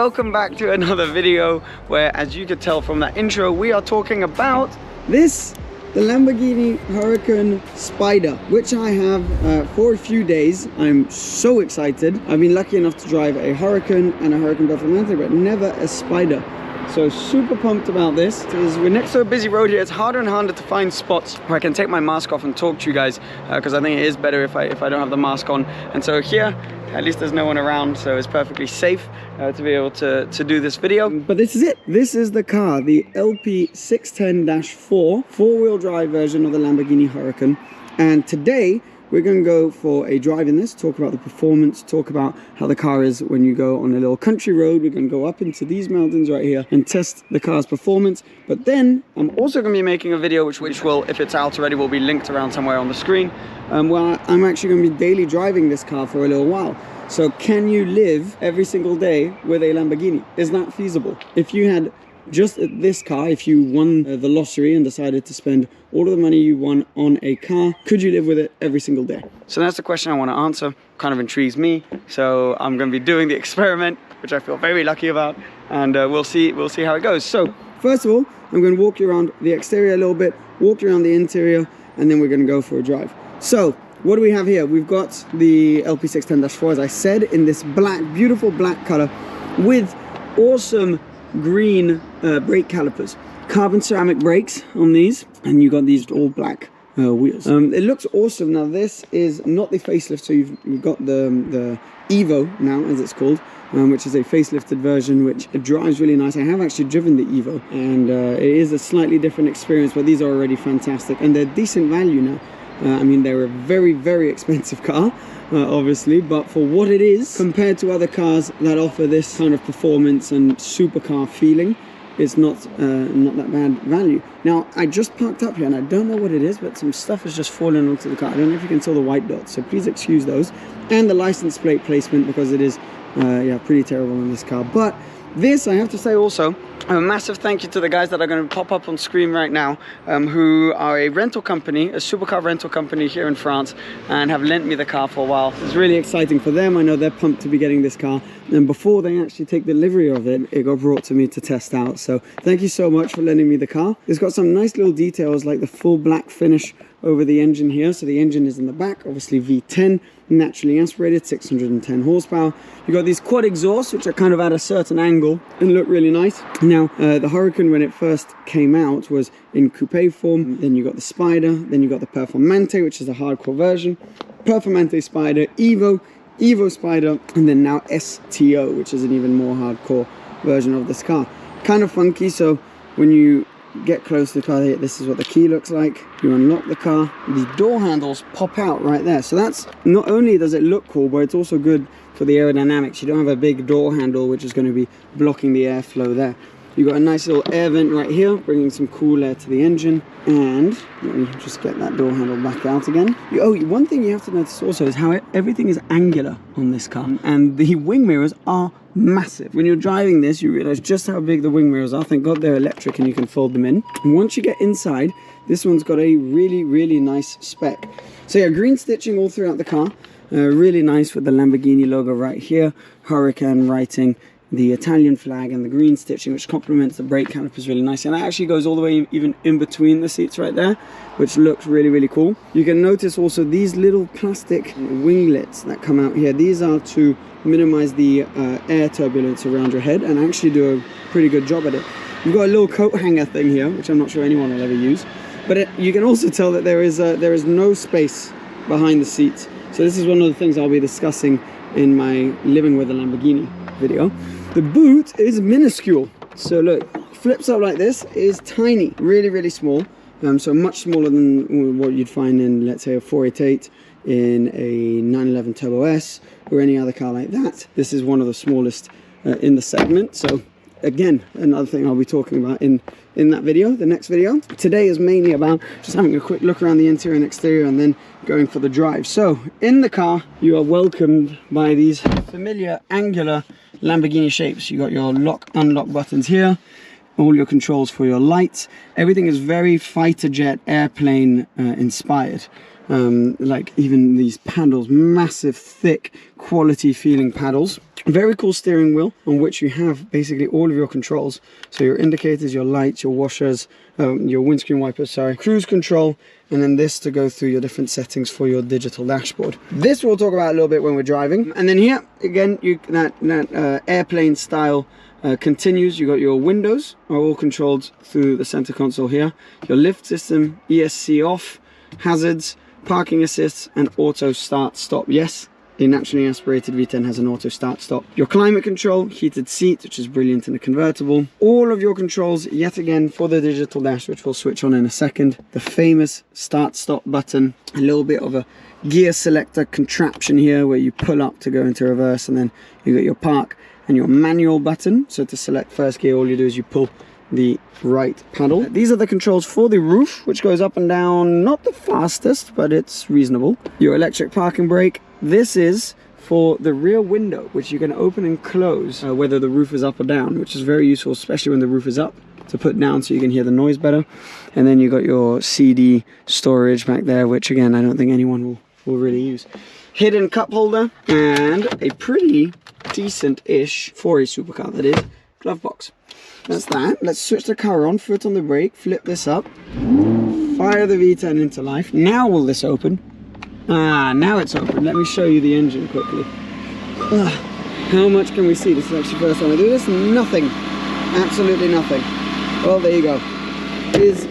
Welcome back to another video where, as you could tell from that intro, we are talking about this, the Lamborghini Huracan Spyder, which I have for a few days. I'm so excited. I've been lucky enough to drive a Huracan and a Huracan Wiederverwendung, but never a Spyder. So super pumped about this. We're next to a busy road here. It's harder and harder to find spots where I can take my mask off and talk to you guys, because I think it is better if I don't have the mask on. And so here, at least there's no one around, so it's perfectly safe to be able to do this video. But this is it. This is the car, the LP610-4 four-wheel drive version of the Lamborghini Huracan. And today, we're going to go for a drive in this, talk about the performance, talk about how the car is when you go on a little country road. We're going to go up into these mountains right here and test the car's performance. But then I'm also going to be making a video which will, if it's out already, will be linked around somewhere on the screen. Where I'm actually going to be daily driving this car for a little while. So can you live every single day with a Lamborghini? Is that feasible? If you had just this car, if you won the lottery and decided to spend all of the money you won on a car, could you live with it every single day? So that's the question I want to answer. Kind of intrigues me. So I'm going to be doing the experiment, which I feel very lucky about, and we'll see how it goes. So first of all, I'm going to walk you around the exterior a little bit, walk you around the interior, and then we're going to go for a drive. So what do we have here? We've got the LP610-4, as I said, in this black, beautiful black color with awesome green brake calipers, carbon ceramic brakes on these, and you got these all black wheels. It looks awesome. Now this is not the facelift, so you've got the Evo now, as it's called, which is a facelifted version, which drives really nice. I have actually driven the Evo, and it is a slightly different experience, but these are already fantastic, and they're decent value now. I mean, they're a very, very expensive car, obviously, but for what it is, compared to other cars that offer this kind of performance and supercar feeling, it's not that bad value. Now, I just parked up here, and I don't know what it is, but some stuff has just fallen onto the car. I don't know if you can tell the white dots, so please excuse those. And the license plate placement, because it is, yeah, pretty terrible on this car. But this, I have to say also, a massive thank you to the guys that are going to pop up on screen right now, who are a rental company, a supercar rental company here in France, and have lent me the car for a while. It's really exciting for them. I know they're pumped to be getting this car, and before they actually take delivery of it, it got brought to me to test out. So thank you so much for lending me the car. It's got some nice little details like the full black finish over the engine here. So the engine is in the back, obviously V10, naturally aspirated, 610 horsepower. You got these quad exhausts, which are kind of at a certain angle and look really nice. Now, the Huracan, when it first came out, was in coupe form. Then you got the Spyder, then you got the Performante, which is a hardcore version, Performante Spyder, Evo Spyder, and then now STO, which is an even more hardcore version of this car. Kind of funky, so when you get close to the car, this is what the key looks like. You unlock the car, the door handles pop out right there. So that's, not only does it look cool, but it's also good for the aerodynamics. You don't have a big door handle which is going to be blocking the airflow there. You got a nice little air vent right here, bringing some cool air to the engine. And let me just get that door handle back out again. Oh, one thing you have to notice also is how everything is angular on this car, and the wing mirrors are massive. When you're driving this, you realize just how big the wing mirrors are. Thank God they're electric and you can fold them in. And once you get inside, this one's got a really, really nice spec. So yeah, green stitching all throughout the car. Really nice with the Lamborghini logo right here. Huracan writing, the Italian flag, and the green stitching, which complements the brake calipers really nicely. And that actually goes all the way even in between the seats right there, which looks really, really cool. You can notice also these little plastic winglets that come out here. These are to minimize the air turbulence around your head and actually do a pretty good job at it. You've got a little coat hanger thing here, which I'm not sure anyone will ever use. But you can also tell that there is no space behind the seats. So this is one of the things I'll be discussing in my Living with a Lamborghini video. The boot is minuscule. So look, flips up like this, is tiny, really, really small. So much smaller than what you'd find in, let's say, a 488, in a 911 Turbo S, or any other car like that. This is one of the smallest in the segment. So again, another thing I'll be talking about in that video, the next video. Today is mainly about just having a quick look around the interior and exterior and then going for the drive. So in the car, you are welcomed by these familiar angular Lamborghini shapes. You got your lock, unlock buttons here, all your controls for your lights. Everything is very fighter jet, airplane inspired. Like even these paddles, massive, thick, quality feeling paddles. Very cool steering wheel on which you have basically all of your controls. So your indicators, your lights, your washers, your windscreen wipers, sorry, cruise control, and then this to go through your different settings for your digital dashboard. This we'll talk about a little bit when we're driving. And then here, again, that airplane style continues. You got your windows are all controlled through the center console here. Your lift system, ESC off, hazards, parking assists, and auto start stop. Yes, the naturally aspirated V10 has an auto start stop. Your climate control, heated seat, which is brilliant in a convertible. All of your controls yet again for the digital dash, which we'll switch on in a second. The famous start stop button, a little bit of a gear selector contraption here where you pull up to go into reverse, and then you got your park and your manual button. So to select first gear, all you do is you pull the right paddle. These are the controls for the roof, which goes up and down, not the fastest, but it's reasonable. Your electric parking brake. This is for the rear window, which you can open and close whether the roof is up or down, which is very useful, especially when the roof is up, to put down so you can hear the noise better. And then you got your CD storage back there, which again, I don't think anyone will really use. Hidden cup holder, and a pretty decent-ish, for a supercar that is, glove box. That's that. Let's switch the car on, foot on the brake, flip this up, fire the V10 into life. Now will this open? Ah, now it's open. Let me show you the engine quickly. How much can we see? This is actually the first time I do this. Nothing. Absolutely nothing. Well, there you go. It is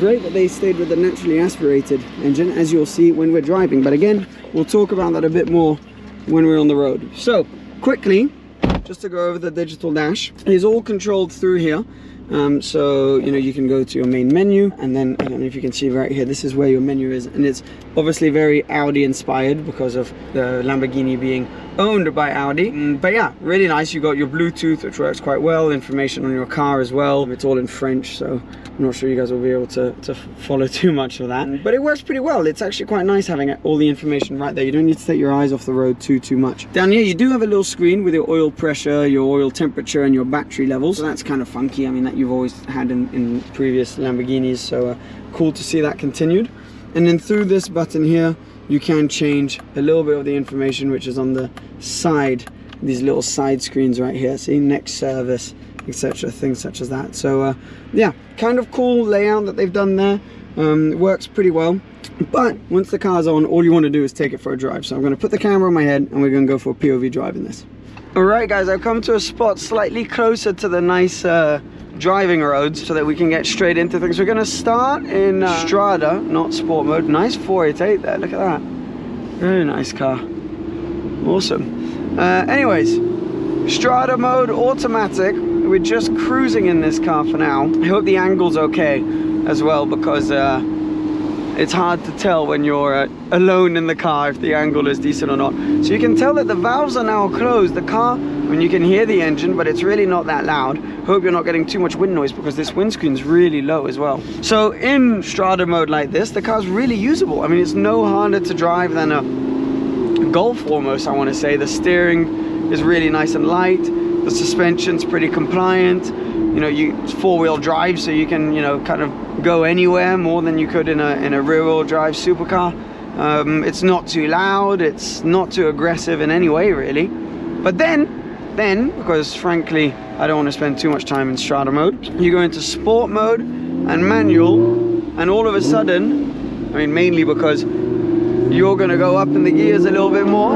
great that they stayed with the naturally aspirated engine, as you'll see when we're driving. But again, we'll talk about that a bit more when we're on the road. So, quickly, just to go over the digital dash, it is all controlled through here. So you know, you can go to your main menu, and then I don't know if you can see right here, this is where your menu is, and it's obviously very Audi inspired because of the Lamborghini being owned by Audi. But yeah, really nice. You got your Bluetooth, which works quite well, information on your car as well. It's all in French, so I'm not sure you guys will be able to follow too much of that, but it works pretty well. It's actually quite nice having all the information right there. You don't need to take your eyes off the road too much. Down here you do have a little screen with your oil pressure, your oil temperature, and your battery levels. So that's kind of funky. I mean, that you've always had in previous Lamborghinis, so cool to see that continued. And then through this button here, you can change a little bit of the information which is on the side, these little side screens right here. See, next service, etc., things such as that. So yeah, kind of cool layout that they've done there. It works pretty well. But once the car's on, all you want to do is take it for a drive. So I'm going to put the camera on my head and we're going to go for a POV drive in this. Alright guys, I've come to a spot slightly closer to the nice driving roads so that we can get straight into things. We're going to start in Strada, not sport mode. Nice 488 there, look at that. Very nice car. Awesome. Anyways, Strada mode, automatic. We're just cruising in this car for now. I hope the angle's okay as well, because it's hard to tell when you're alone in the car if the angle is decent or not. So you can tell that the valves are now closed. The car, I mean, you can hear the engine, but it's really not that loud. Hope you're not getting too much wind noise, because this windscreen's really low as well. So in Strada mode like this, the car's really usable. I mean, it's no harder to drive than a Golf almost, I want to say. The steering is really nice and light. The suspension's pretty compliant. You know, it's four-wheel drive, so you can, you know, kind of go anywhere more than you could in a rear-wheel drive supercar. It's not too loud, it's not too aggressive in any way really. But then because frankly I don't want to spend too much time in Strada mode, you go into sport mode and manual, and all of a sudden, I mean mainly because you're going to go up in the gears a little bit more,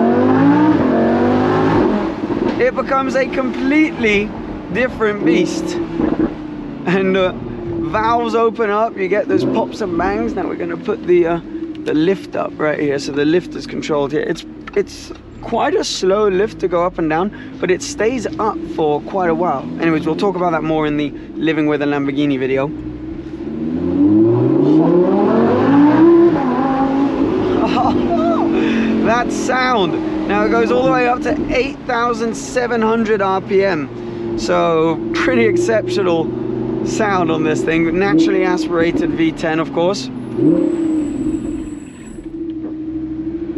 it becomes a completely different beast. And valves open up, you get those pops and bangs. Now we're going to put the lift up right here, so the lift is controlled here. It's quite a slow lift to go up and down, but it stays up for quite a while. Anyways, we'll talk about that more in the Living with a Lamborghini video. That sound. Now it goes all the way up to 8,700 RPM. So pretty exceptional sound on this thing. Naturally aspirated V10, of course.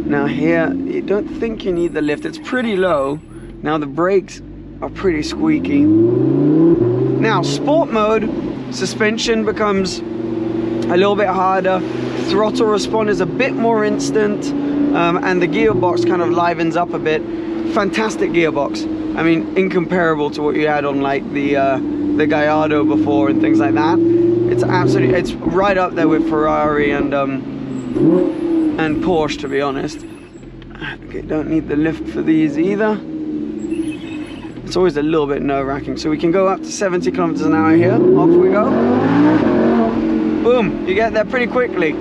Now here, you don't think you need the lift. It's pretty low. Now the brakes are pretty squeaky. Now sport mode, suspension becomes a little bit harder. Throttle response is a bit more instant. And the gearbox kind of livens up a bit. Fantastic gearbox. I mean, incomparable to what you had on like the Gallardo before and things like that. It's absolutely, it's right up there with Ferrari and Porsche, to be honest. Okay, don't need the lift for these either. It's always a little bit nerve-wracking. So we can go up to 70 kilometers an hour here. Off we go. Boom, you get there pretty quickly.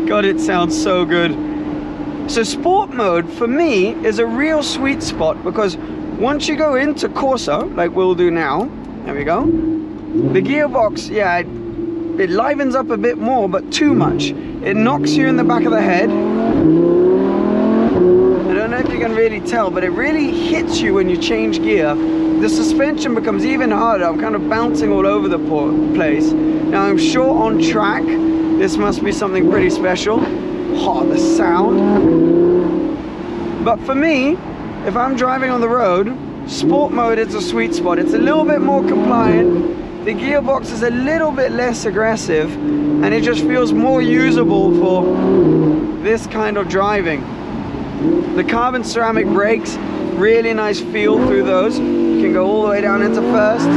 God, it sounds so good. So sport mode for me is a real sweet spot, because once you go into Corsa, like we'll do now, there we go, the gearbox, yeah, it livens up a bit more, but too much. It knocks you in the back of the head. I don't know if you can really tell, but it really hits you when you change gear. The suspension becomes even harder. I'm kind of bouncing all over the place. Now I'm sure on track, this must be something pretty special. Oh, the sound. But for me, if I'm driving on the road, sport mode is a sweet spot. It's a little bit more compliant. The gearbox is a little bit less aggressive, and it just feels more usable for this kind of driving. The carbon ceramic brakes, really nice feel through those. You can go all the way down into first.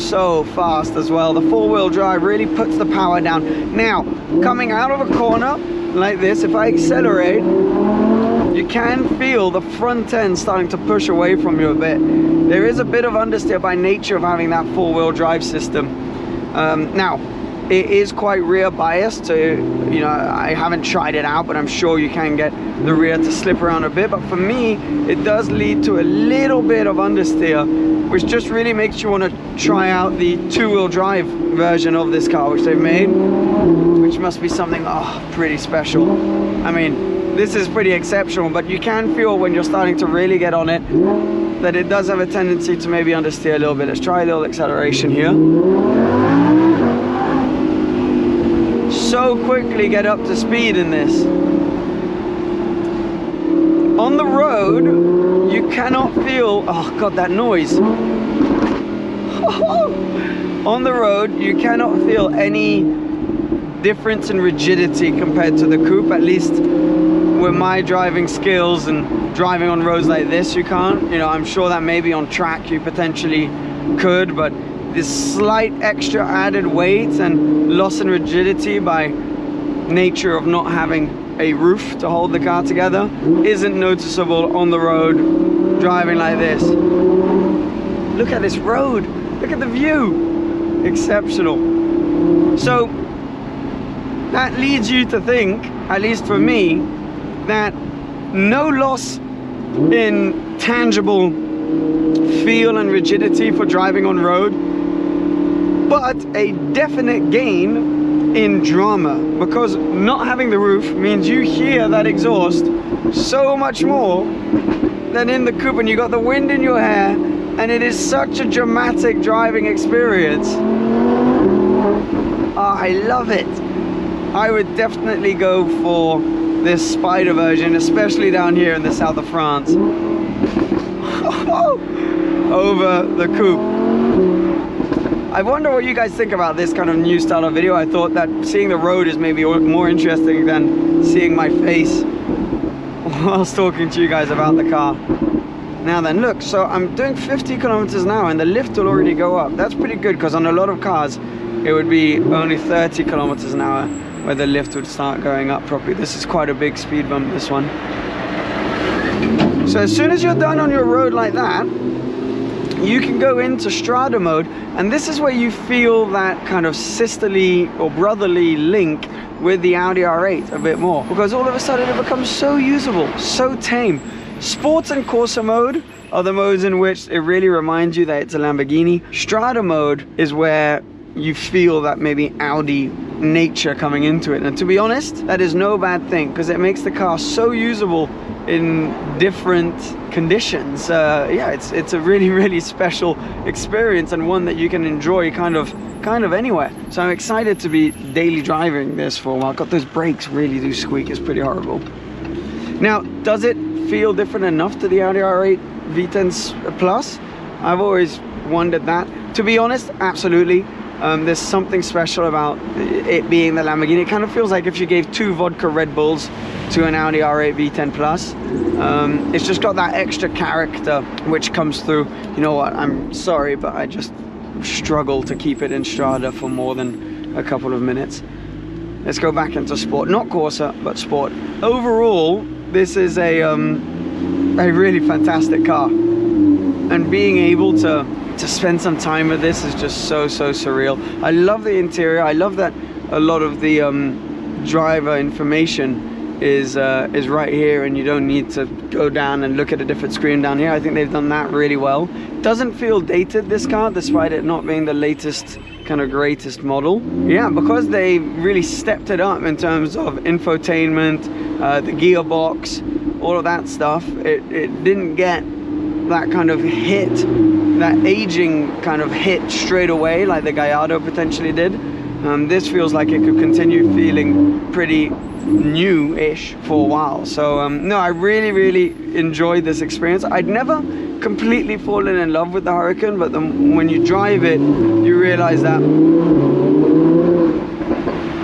So fast as well. The four-wheel drive really puts the power down. Now, coming out of a corner like this, if I accelerate, you can feel the front end starting to push away from you a bit. There is a bit of understeer by nature of having that four-wheel drive system. Now, it is quite rear biased, so, you know, I haven't tried it out, but I'm sure you can get the rear to slip around a bit. But for me, it does lead to a little bit of understeer, which just really makes you want to try out the two-wheel drive version of this car, which they've made, which must be something, pretty special. I mean, this is pretty exceptional, but you can feel when you're starting to really get on it that it does have a tendency to maybe understeer a little bit. Let's try a little acceleration here. So quickly get up to speed in this. On the road, you cannot feel, oh God, that noise. On the road, you cannot feel any difference in rigidity compared to the coupe, at least with my driving skills and driving on roads like this, you can't. You know, I'm sure that maybe on track you potentially could, but this slight extra added weight and loss in rigidity by nature of not having a roof to hold the car together isn't noticeable on the road driving like this. Look at this road, look at the view, exceptional. So that leads you to think, at least for me, that no loss in tangible feel and rigidity for driving on road, but a definite gain in drama, because not having the roof means you hear that exhaust so much more than in the coupe, and you got the wind in your hair, and it is such a dramatic driving experience. Oh, I love it. I would definitely go for this Spyder version, especially down here in the south of France, over the coupe. I wonder what you guys think about this kind of new style of video. I thought that seeing the road is maybe more interesting than seeing my face whilst talking to you guys about the car. Now then, look, so I'm doing 50 kilometers an hour and the lift will already go up. That's pretty good, because on a lot of cars it would be only 30 kilometers an hour where the lift would start going up properly. This is quite a big speed bump, this one. So as soon as you're done on your road like that, you can go into strada mode, and this is where you feel that kind of sisterly or brotherly link with the Audi R8 a bit more, because all of a sudden it becomes so usable, so tame. Sports and Corsa mode are the modes in which it really reminds you that it's a Lamborghini. Strada mode is where you feel that maybe Audi nature coming into it, and to be honest, that is no bad thing, because it makes the car so usable in different conditions. Yeah, it's a really special experience, and one that you can enjoy kind of anywhere. So I'm excited to be daily driving this for a while. God, those brakes really do squeak. It's pretty horrible. Now, does it feel different enough to the Audi R8 V10 Plus? I've always wondered that. To be honest, absolutely. There's something special about it being the Lamborghini. It kind of feels like if you gave 2 vodka Red Bulls to an Audi R8 V10 Plus. It's just got that extra character which comes through. You know what, I'm sorry, but I just struggle to keep it in Strada for more than a couple of minutes. Let's go back into sport. Not Corsa, but sport. Overall, this is a really fantastic car. And being able to spend some time with this is just so surreal. I love the interior. I love that a lot of the driver information is right here, and you don't need to go down and look at a different screen down here. I think they've done that really well. Doesn't feel dated, this car, despite it not being the latest kind of greatest model. Yeah, because they really stepped it up in terms of infotainment, the gearbox, all of that stuff. It didn't get that kind of hit, that aging kind of hit straight away like the Gallardo potentially did. This feels like it could continue feeling pretty new-ish for a while. So no, I really enjoyed this experience. I'd never completely fallen in love with the Huracan, but when you drive it, you realize that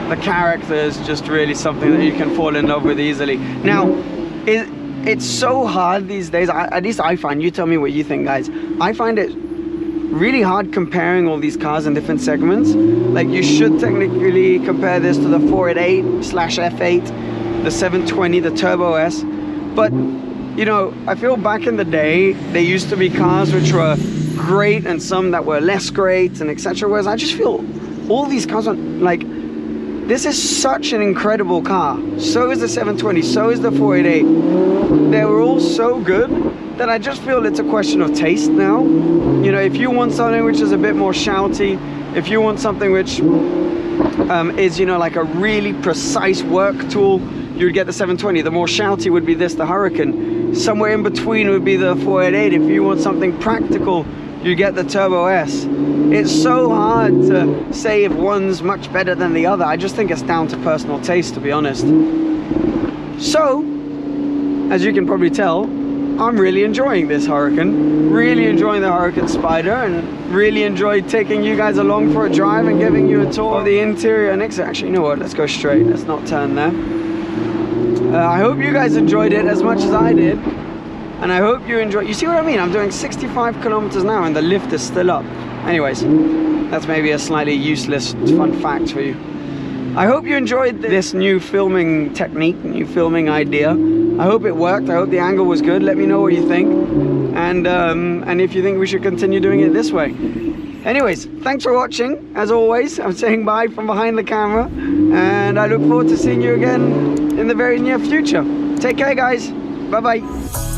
the character is just really something that you can fall in love with easily. Now, it's so hard these days, at least I find, you tell me what you think, guys. I find it really hard comparing all these cars in different segments. Like, you should technically compare this to the 488/F8, the 720, the Turbo S. But, you know, I feel back in the day, there used to be cars which were great and some that were less great and etc. Whereas I just feel all these cars are like, this is such an incredible car. So is the 720, so is the 488. They were all so good that I just feel it's a question of taste now. You know, if you want something which is a bit more shouty, if you want something which is, you know, like a really precise work tool, you'd get the 720. The more shouty would be this, the Huracan. Somewhere in between would be the 488. If you want something practical, you get the Turbo S. It's so hard to say if one's much better than the other. I just think it's down to personal taste, to be honest. So, as you can probably tell, I'm really enjoying this Huracan. Really enjoying the Huracan Spyder, and really enjoyed taking you guys along for a drive and giving you a tour of the interior and exit. Actually, you know what? Let's go straight. Let's not turn there. I hope you guys enjoyed it as much as I did. And I hope you enjoy. You see what I mean? I'm doing 65 kilometers now and the lift is still up. Anyways, that's maybe a slightly useless fun fact for you. I hope you enjoyed this new filming technique, new filming idea. I hope it worked. I hope the angle was good. Let me know what you think. And if you think we should continue doing it this way. Anyways, thanks for watching. As always, I'm saying bye from behind the camera. And I look forward to seeing you again in the very near future. Take care, guys. Bye-bye.